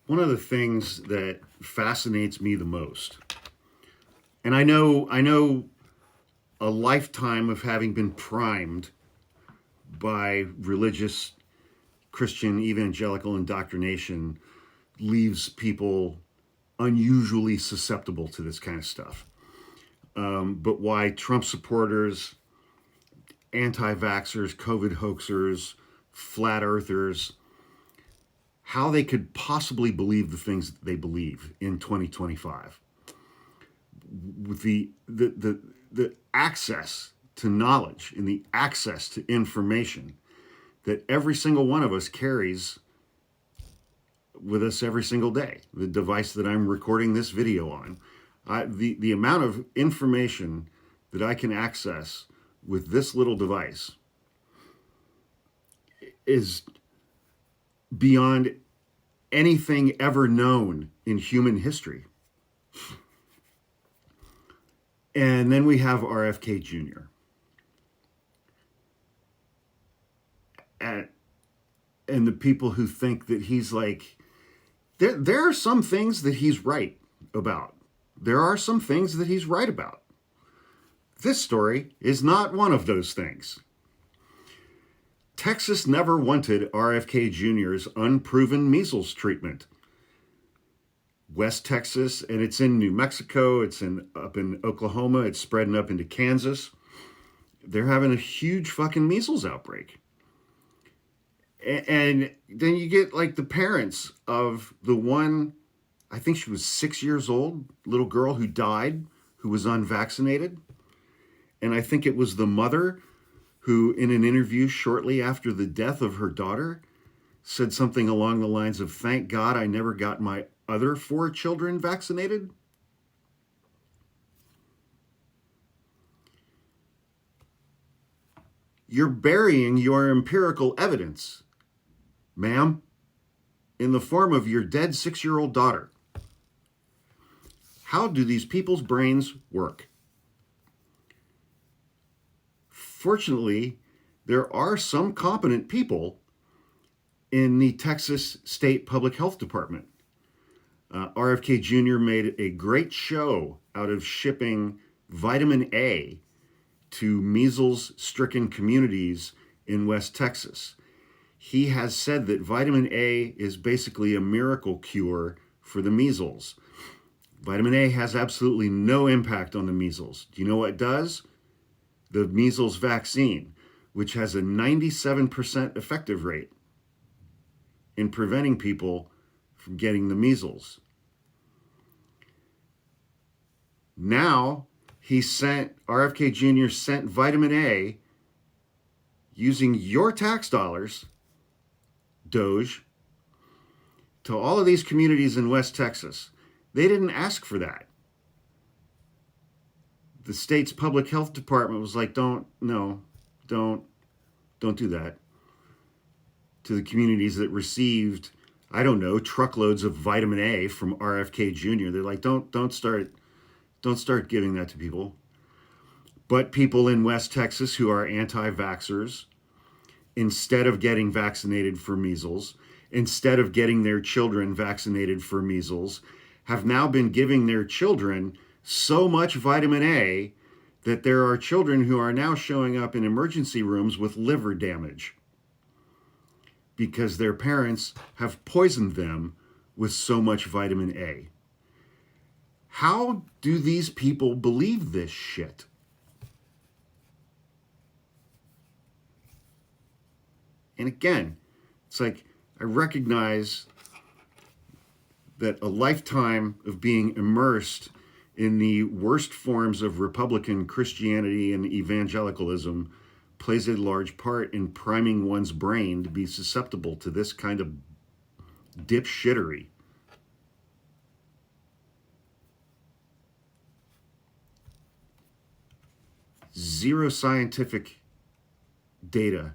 One of the things that fascinates me the most, and I know a lifetime of having been primed by religious Christian evangelical indoctrination leaves people unusually susceptible to this kind of stuff. But why Trump supporters, anti vaxxers, COVID hoaxers, flat earthers, how they could possibly believe the things that they believe in 2025 with the access to knowledge and the access to information that every single one of us carries with us every single day. The device that I'm recording this video on, the amount of information that I can access with this little device is beyond anything ever known in human history. And then we have RFK Jr. And the people who think that he's like, there are some things that he's right about. There are some things that he's right about. This story is not one of those things. Texas never wanted RFK Jr.'s unproven measles treatment. West Texas, and it's in New Mexico, it's up in Oklahoma, it's spreading up into Kansas. They're having a huge fucking measles outbreak. And then you get like the parents of the one, I think she was 6 years old, little girl who died, who was unvaccinated. And I think it was the mother who, in an interview shortly after the death of her daughter, said something along the lines of, "Thank God I never got my other 4 children vaccinated." You're burying your empirical evidence, ma'am, in the form of your dead 6-year-old daughter. How do these people's brains work? Fortunately, there are some competent people in the Texas State Public Health Department. RFK Jr. made a great show out of shipping vitamin A to measles-stricken communities in West Texas. He has said that vitamin A is basically a miracle cure for the measles. Vitamin A has absolutely no impact on the measles. Do you know what it does? The measles vaccine, which has a 97% effective rate in preventing people from getting the measles. Now, RFK Jr. sent vitamin A using your tax dollars, Doge, to all of these communities in West Texas. They didn't ask for that. The state's public health department was like, don't do that. To the communities that received, I don't know, truckloads of vitamin A from RFK Jr. They're like, don't start giving that to people. But people in West Texas who are anti-vaxxers, instead of getting vaccinated for measles, instead of getting their children vaccinated for measles, have now been giving their children so much vitamin A that there are children who are now showing up in emergency rooms with liver damage because their parents have poisoned them with so much vitamin A. How do these people believe this shit? And again, it's like, I recognize that a lifetime of being immersed in the worst forms of Republican Christianity and evangelicalism plays a large part in priming one's brain to be susceptible to this kind of dipshittery. Zero scientific data.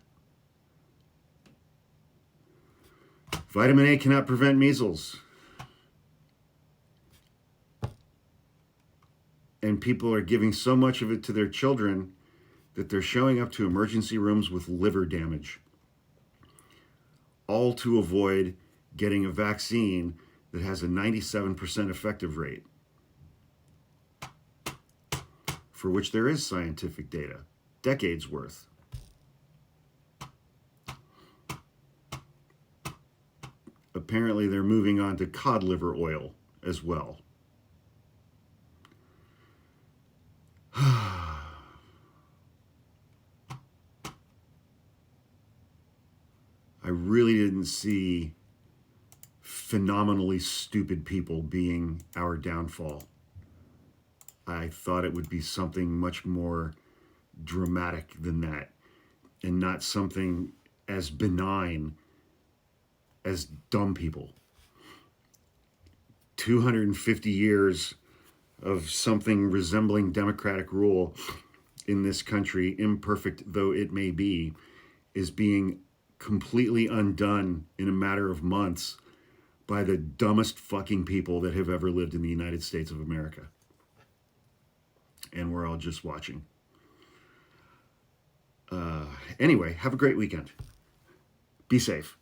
Vitamin A cannot prevent measles. And people are giving so much of it to their children that they're showing up to emergency rooms with liver damage, all to avoid getting a vaccine that has a 97% effective rate, for which there is scientific data, decades worth. Apparently, they're moving on to cod liver oil as well. I really didn't see phenomenally stupid people being our downfall. I thought it would be something much more dramatic than that, and not something as benign as dumb people. 250 years of something resembling democratic rule in this country, imperfect though it may be, is being completely undone in a matter of months by the dumbest fucking people that have ever lived in the United States of America. And we're all just watching. Anyway, have a great weekend. Be safe.